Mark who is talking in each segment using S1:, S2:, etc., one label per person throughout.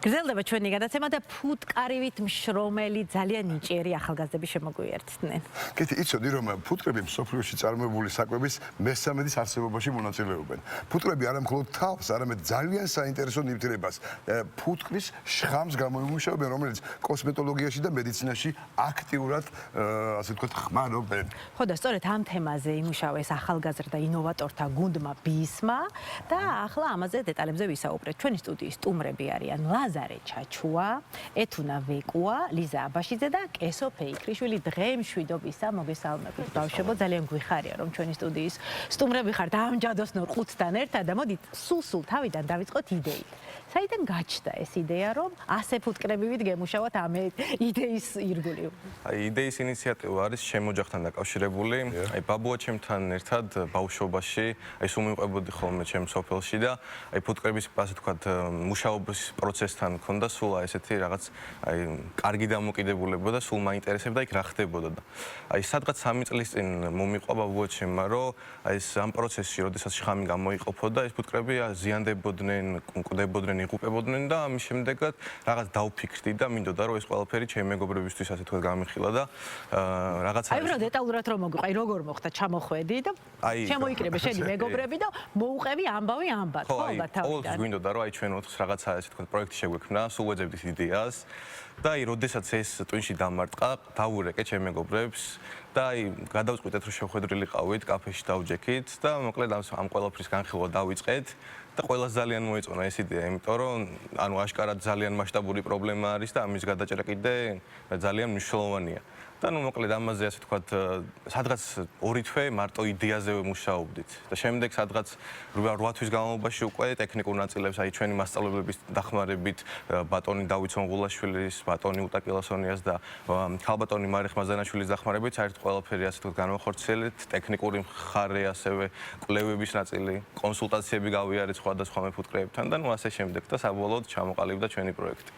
S1: გრძელდება ჩვენი გადაცემა და ფუტკარივით მშრომელი ძალიან ნიჭიერი ახალგაზრდები შემოგვიერთდნენ.
S2: კეთი, იცოდი რომ ფუტკრები მსოფლიოში წარმოებული საკვების მე-13-ის არსებობაში მონაწილეობენ. ფუტკრები არა მხოლოდ თავს, არამედ ძალიან საინტერესო ნივთიერებას, ფუტკრის შხამს გამოიმუშავებენ, რომელიც კოსმეტოლოგიაში და მედიცინაში აქტიურად, ასე ვთქვათ, ხმარობენ.
S1: ხო და სწორედ ამ თემაზე იმუშავეს ახალგაზრდა ინოვატორთა გუნდმა BISMA და ახლა ამაზე დეტალებზე ვისაუბრეთ. ჩვენი სტუდიის სტუმრები არიან ლაზარე ჩაჩუა, ეთუნა ვეკუა, ლიზა აბაშიძე და კესო ფეიქრიშვილი. დღე მშვიდობისა, მოგესალმებით ბავშვებო, ძალიან გვიხარია რომ ჩვენი სტუდიის სტუმრები ხართ ამ ჯადოსნურ ყუთთან ერთად და მოდით სულ თავიდან დავიწყოთ იდეით. საიდან გაჩნდა ეს იდეა რომ ასე ფუტკრებივით გემუშავოთ ამ იდეის ირგვლივ?
S3: იდეის ინიციატივა არის ჩემ ოჯახთან დაკავშირებული. ბაბუაჩემთან ერთად ბავშვობაში სულ მივყვებოდი ხოლმე ჩემ სოფელში და ფუტკრების ასე ვთქვათ მუშაობის პროცესთან მქონდა სულ ესეთი რაღაც კარგი დამოკიდებულება და სულ მაინტერესებდა იქ რა ხდებოდა და სადღაც 3 წლის წინ მომიყვა ბაბუაჩემმა რომ ეს ამ პროცესში როდესაც შხამი გამოიყოფოდა ეს ფუტკრები ზიანდებოდნენ, კვდებოდნენ, იღუპებოდნენ და ამის შემდეგად რაღაც დავფიქრდი და მინდოდა რომ ეს ყველაფერი ჩემი მეგობრებისთვის ასე თქვა გამიხილა და რაღაცა
S1: აი რა დეტალურად რომ მოგვიყვა, როგორ მოხდა ჩამოხვედი და შემოიკრიბე შენი მეგობრები და მოუყევი ამბავი ამბად, ხო ალბათ თავიდან.
S3: ყოველთვის გვინდოდა რომ აი ჩვენ ოთხს რაღაცა ასე თქვა პროექტი შეგვექმნა, სულ ვეძებდით იდეას და აი როდესაც ეს ტვინში დამარტყა, დავურეკე ჩემ მეგობრებს და აი გადავწყვიტეთ რომ შევხვედრილი ყავით, კაფეში დავჯექით და მოკლედ ამ ყველაფრის განხილვა დავიწყეთ და ყველას ძალიან მოეწონა ეს იდეა, იმიტომ რომ ანუ აშკარად ძალიან მასშტაბური პრობლემა არის და ამის გადაჭრა კიდე ძალიან მნიშვნელოვანია. და ნუ მოკლედ ამაზე ასე ვთქვათ, სადღაც 2 თვე მარტო იდეაზე ვმუშაობდით და შემდეგ სადღაც 8 თვის განმავლობაში უკვე ტექნიკურ ნაწილებს, აი ჩვენი მასწავლებლების დახმარებით, ბატონი დავით სონღულაშვილის, ბატონი უტა კილასონიას და ქალბატონი მარიხ მაზანაშვილის დახმარებით საერთოდ ყველაფერი ასე ვთქვათ განვახორციელებთ, ტექნიკური მხარე, ასევე კვლევების ნაწილი, კონსულტაციები გავიარეთ სხვადასხვა მეფუტკრეებთან და ნუ ასე შემდეგ და საბოლოოდ ჩამოყალიბდა ჩვენი პროექტი.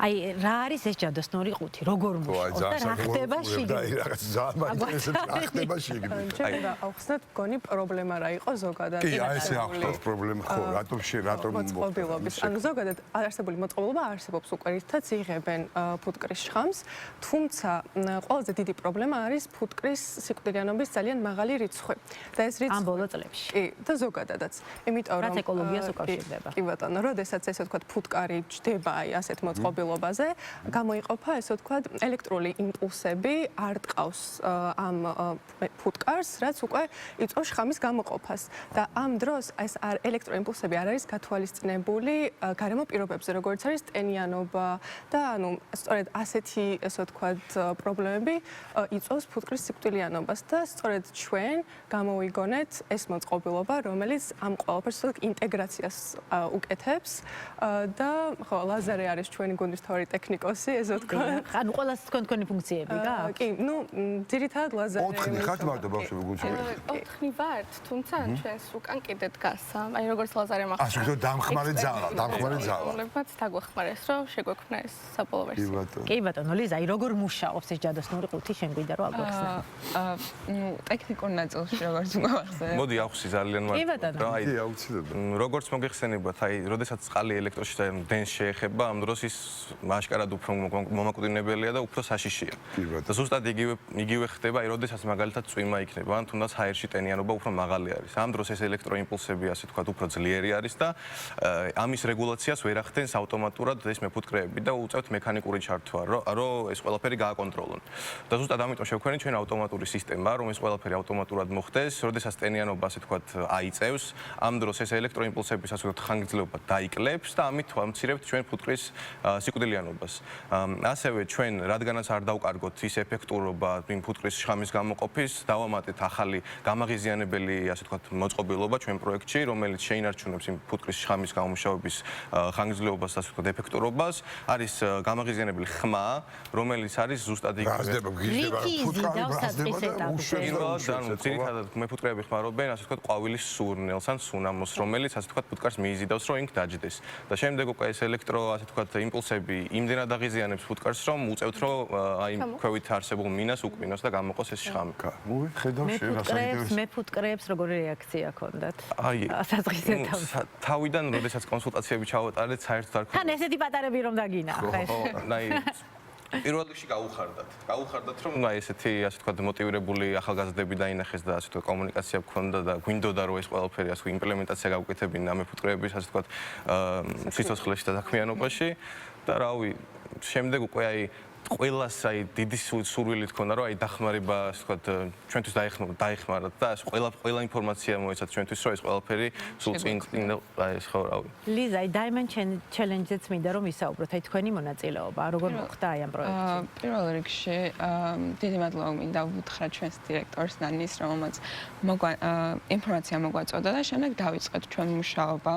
S1: აი რა არის ეს ჯადოსნური ყუთი, როგორ მუშაობს და რა ხდება?
S2: აი რაღაც ძალიან მაინტერესებს რა ხდება შიგნით.
S4: ჩვენ ახსნათ მგონი პრობლემა რა იყო ზოგადად.
S2: კი, აი ესე ახსნათ პრობლემა ხო, რატომ
S4: მოწყობილობის. ანუ ზოგადად არსებული მოწყობილობა არსებობს უკვე რითაც იღებენ ფუტკრის შხამს, თუმცა ყველაზე დიდი პრობლემა არის ფუტკრის სიკვდილიანობის ძალიან მაღალი რიცხვი. და ეს რიცხვი
S1: ამ ბოლო წლებში.
S4: კი, და ზოგადადაც. იმიტომ რომ
S1: ეკოლოგიას უკავშირდება.
S4: კი ბატონო, როდესაც ესე ვთქვათ ფუტკარი ჯდება აი ასეთ მოწყობილობაზე, გამოიყოფა ესე ვთქვათ ელექტრული იმპულსები არ ტყავს ამ ფუტკარს, რაც უკვე იწვევს შხამის გამოყოფას და ამ დროს ეს ელექტროიმპულსები არ არის გათვალისწინებული გარემო პირობებზე, როგორც არის ტენიანობა და ანუ სწორედ ასეთი ესე ვთქვათ პრობლემები იწვევს ფუტკრის სიკვდილიანობას და სწორედ ჩვენ გამოვიგონეთ ეს მოწყობილობა, რომელიც ამ ყველაფერს ინტეგრაციას უკეთებს და ხო ლაზარე არის ჩვენი გუნდის მთავარი ტექნიკოსი, ესე ვთქვათ.
S1: ანუ ყველას თქვენი ფუნქციები გაქვს?
S4: კი, ну, ძირითადად ლაზარე.
S2: 4 ხართ მარტო ბავშვები გუნდში?
S5: 4 ვართ, თუმცა ჩვენს უკან კიდე დგას. აი როგორც ლაზარემ ახსნა.
S2: ასე რომ დამხმარე ძალა.
S5: მეგობრებმაც დაგვეხმარეს, რომ შეგვექმნა ეს საბოლოო ვერსია.
S1: კი ბატონო, ლიზა, აი როგორ მუშაობს ეს ჯადოსნური ყუთი, შენ გვინდა რომ აგვახსნა?
S6: ну, ტექნიკურ ნაწილში როგორც მოახსენე.
S3: მოდი ავხსი ძალიან
S1: მარტო.
S3: აი, როგორც მოგეხსენებათ, აი, როდესაც წყალი ელექტროში და დენს შეეხება, ამ დროს ის აშკარად უფრო მომაკვდინებელია და უფრო საშიშია. და ზუსტად იგივე ხდება, აი, როდესაც მაგალითად წვიმა იქნება, ან თუნდაც ჰაერში ტენიანობა უფრო მაღალი არის. ამ დროს ეს ელექტროიმპულსები, ასე ვთქვათ, უფრო ძლიერი არის და ამის რეგულაციას ვერ ახდენს ავტომატურად ეს მეფუტკრეები და უწევთ მექანიკური ჩართვა, რომ ეს ყველაფერი გააკონტროლონ. და ზუსტად ამიტომ შევქმნით ჩვენ ავტომატური სისტემა, რომ ეს ყველაფერი ავტომატურად მოხდეს, როდესაც ტენიანობა, ასე ვთქვათ, აიწევს, ამ დროს ეს ელექტროიმპულსების, ასე ვთქვათ, ხანგრძლივობა დაიკლებს და ამით ვამცირებთ ჩვენ ფუტკრის სიკვდილიანობას. ასევე ჩვენ, რადგანაც არ დავკარგოთ ის ეფექტურობა იმ ფუტკრის შხამის გამოყოფის, დავამატეთ ახალი გამაღიზიანებელი, ასე ვთქვათ, მოწყობილობა ჩვენ პროექტში, რომელიც შეინარჩუნებს იმ ფუტკრის შხამის გამომუშავების ხანგრძლივობას, ასე ვთქვათ, ეფექტურობას. არის გამაღიზიანებელი ხმა, რომელიც არის ზუსტად იგივე.
S2: გაზდება, გიზდება, ფუტკარი
S1: დავსაწყის ეტაპზე.
S3: პირველად ანუ ძირითადად მეფუტკრეები ხმარობენ ასე ვთქვათ ყვავილის სურნელს ან სუნამოს, რომელიც ასე ვთქვათ ფუტკარს მიიზიდავს, რომ იქ დაჯდეს. და შემდეგ უკვე ეს ელექტრო ასე ვთქვათ იმპულსები იმდენად აღიზიანებს ფუტკარს, რომ უწევთ, რომ აი ქვევით არსებულ მინას უკმინოს და გამოყოს ეს შხამი.
S2: ხედავ
S1: მეფუტკრეებს როგორი რეაქცია ჰქონდათ?
S3: აი
S1: საწყის ეტაპზე.
S3: თავიდან, როდესაც კონსულტაციები ჩავატარეთ, საერთოდ არ
S1: თან ესეთი პატარები რომ დაგინახეს.
S3: აი პირველ რიგში გაუხარდათ რომ აი ესეთი ასე ვთქვათ მოტივირებული ახალგაზრდები დაინახეს და ასე ვთქვათ კომუნიკაცია გქონდა და გვინდოდა რომ ეს ყველაფერი ასე იმპლემენტაცია გავუკეთებინა მეფუტკრეების ასე ვთქვათ სიცოცხლეში და საქმიანობაში და რავი შემდეგ უკვე აი ყველას აი დიდი სურვილი თქონდა რომ აი დახმარება ასე ვთქვათ ჩვენთვის დაეხმარათ და ეს ყველა ინფორმაცია მოეცათ ჩვენთვის რომ ეს ყველაფერი სულ წინ აი ეს ხო რავი
S1: ლიზა აი Diamond Challenge-ზე მინდა რომ ვისაუბროთ აი თქვენი მონაწილეობა როგორ მოხდა აი ამ პროექტში
S6: პირველ რიგში დიდი მადლობა მინდა უთხრა ჩვენს დირექტორს ნანის რომელმაც ინფორმაცია მოგვაწოდა და შემდეგ დავიწყეთ ჩვენ მუშაობა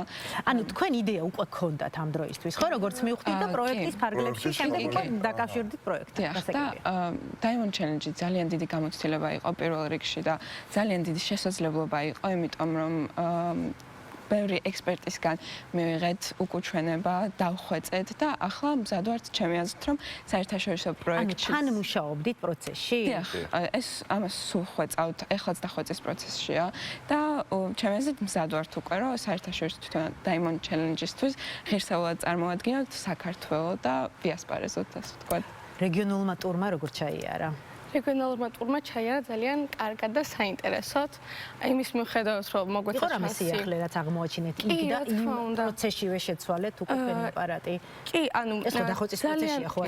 S1: ანუ თქვენ იდეა უკვე გქონდათ ამ დროისთვის ხო როგორც მივხვდით და პროექტის ფარგლებში შემდეგ უკვე დაკავშირდით პროექტი.
S6: და Diamond Challenge ძალიან დიდი გამოცდილება იყო პირველ რიგში და ძალიან დიდი შესაძლებლობა იყო, იმიტომ რომ ბევრი ექსპერტისგან მივიღეთ უკუჩვენება, დავხვეწეთ და ახლა მზად ვართ ჩემი აზრით, რომ საერთაშორისო პროექტში
S1: თან მუშაობდით პროცესში?
S6: დიახ, ეს ამას სულ ხვეწავთ, ეხლაც დახვეწის პროცესშია და ჩემი აზრით მზად ვართ უკვე, რომ საერთაშორისო თვითონ Diamond Challenge-ისთვის ღირსეულად წარმოვადგინოთ საქართველოს და ვიასპარეზოთ, ასე ვთქვათ.
S1: რეგიონულმა ტურმა როგორ ჩაიარა?
S5: რეგიონალურმა ტურმა ჩაიარა ძალიან კარგად და საინტერესოდ. იმის მიუხედავად, რომ მოგვეცა
S1: იყო რამე სიახლე რაც აღმოაჩინეთ იქ და იმ პროცესშივე შეცვალეთ უკვე თქვენი აპარატი.
S5: კი, ანუ
S1: ეს ხო დახვეწის პროცესია ხო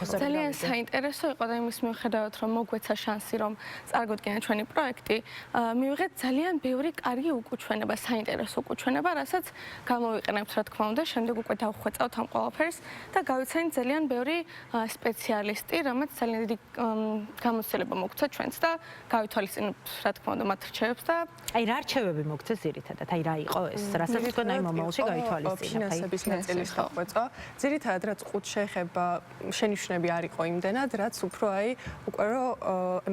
S1: ასე?
S5: ძალიან საინტერესო იყო და იმის მიუხედავად, რომ მოგვეცა შანსი, რომ წარგვედგინა ჩვენი პროექტი, მივიღეთ ძალიან ბევრი კარგი უკუჩვენება, საინტერესო უკუჩვენება, რასაც გამოვიყენებთ, რა თქმა უნდა, შემდეგ უკვე დავხვეწავთ ამ ყველაფერს და გავიცანით ძალიან ბევრი სპეციალისტი, რომელიც ძალიან დიდი გამოცდილება მოგცა ჩვენს და გავითვალისწინებთ, რა თქმა უნდა, მათ რჩევებს და
S1: აი რა რჩევები მოგცეს ძირითადად? აი რა იყო ეს? რასაც თქვენ აი მომავალში გავითვალისწინებთ?
S4: ფინანსების ნაწილის დახვეწა. ძირითადად რაც ყუთს შეეხება, შენიშვნები არ იყო იმდენად, რაც უფრო აი უკვე რომ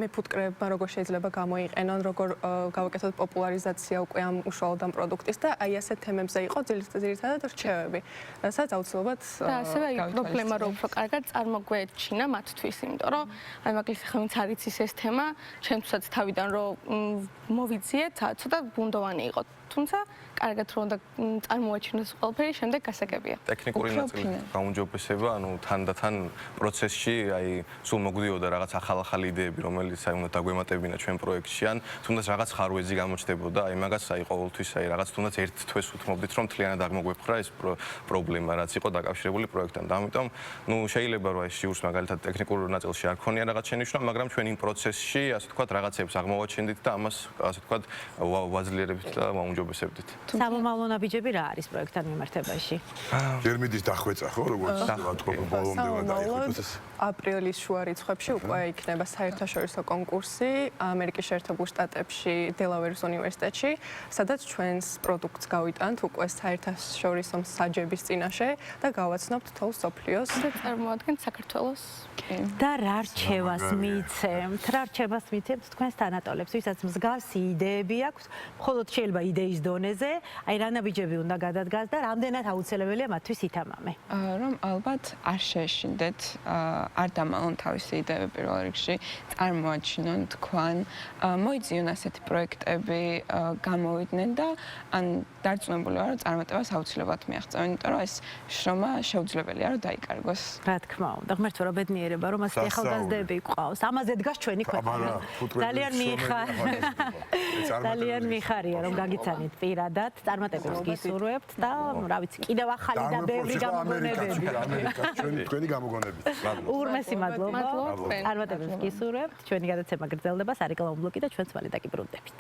S4: მეფუტკრეებმა როგორ შეიძლება გამოიყენონ, როგორ გავაკეთოთ პოპულარიზაცია უკვე ამ უშუალოდ ამ პროდუქტის და აი ასეთ თემებზე იყო ძირითადად რჩევები. რასაც აუცილებლად
S5: და ასევე აი პრობლემა რომ უფრო კარგად წარმოგვეჩინა მათთვის, იმიტომ რომ აი მაგალითად ხომ ვინც არ იცის ეს თემა, ჩემთვისაც თავიდან რომ მოვიძიეთ, ცოტა ბუნდოვანი იყო. თუმცა კარგად რომ უნდა წარმოაჩინოს ყველაფერი, შემდეგ გასაგებია.
S3: ტექნიკური ნაწილი გაუმჯობესება, ანუ თანდათან პროცესში აი სულ მოგვდიოდა რაღაც ახალ იდეები, რომელიც აი უნდა დაგვემატებინა ჩვენ პროექტში, ან თუნდაც რაღაც ხარვეზი გამოჩნდებოდა, აი მაგას აი ყოველთვის აი რაღაც თუნდაც ერთ თვეს უთმობდით, რომ მთლიანად აღმოგვეფხვრა ეს პრობლემა, რაც იყო დაკავშირებული პროექტთან. და ამიტომ, ნუ შეიძლება რომ ეს შიურს მაგალითად ტექნიკურ ნაწილში არ ქონია რაღაც შენიშვნა, მაგრამ ჩვენ იმ პროცესში, ასე ვთქვათ, რაღაცებს აღმოვაჩენდით და ამას ასე ვთქვათ, ვაძლიერებთ და ვაუმჯობესებდით.
S1: სამომავლო ნაბიჯები რა არის პროექტთან მიმართებაში?
S2: გერმიდის დახვეწა ხო როგორც თქვა ბოლომდე დაიხოცეს
S4: აპრილის შუა რიცხვებში უკვე იქნება საერთაშორისო კონკურსი ამერიკის შეერთებულ შტატებში დელავერის უნივერსიტეტში, სადაც ჩვენს პროდუქტს გავიტანთ უკვე საერთაშორისო მსაჯების წინაშე და გავაცნობთ თავს სოფლიოს
S5: და წარმოადგენთ საქართველოს.
S1: და რა რჩევას მიცემთ? რა რჩევას მიცემთ თქვენს თანატოლებს, ვისაც მსგავსი იდეები აქვს, მხოლოდ შეიძლება იდეის დონეზე, აი რა ნაბიჯები უნდა გადადგას და რამდენად აუცილებელია მათთვის ითამამე?
S6: რომ ალბათ არ შეეშინდეთ, არ დამალონ თავისი იდეები პირველ რიგში, წარმოაჩინონ თქვენ, მოიძიონ ასეთი პროექტები, გამოვიდნენ და ან დარწმუნებული ვარ, რომ წარმატებას აუცილებლად მიაღწევენ, იმიტომ რომ ეს შრომა შეუძლებელია რომ დაიკარგოს.
S1: რა თქმა უნდა, ღმერთო რა ბედნიერება, რომ ასეთი ახალგაზრდები გვყავს. ამაზე დგას ჩვენი ქვეყანა. ძალიან მიხარია რომ გაგიცანით პირადად, წარმატებებს გისურვებთ და რა ვიცი, კიდევ ახალი და ბევრი გამოგონებები.
S2: ჩვენი გამოგონებით.
S1: ურმესი მადლობა.
S5: მადლობა.
S1: წარმატებებს გისურვებთ. ჩვენი გადაცემა გრძელდება, სარეკლამო ბლოკი და ჩვენც მალე დაგიბრუნდებით.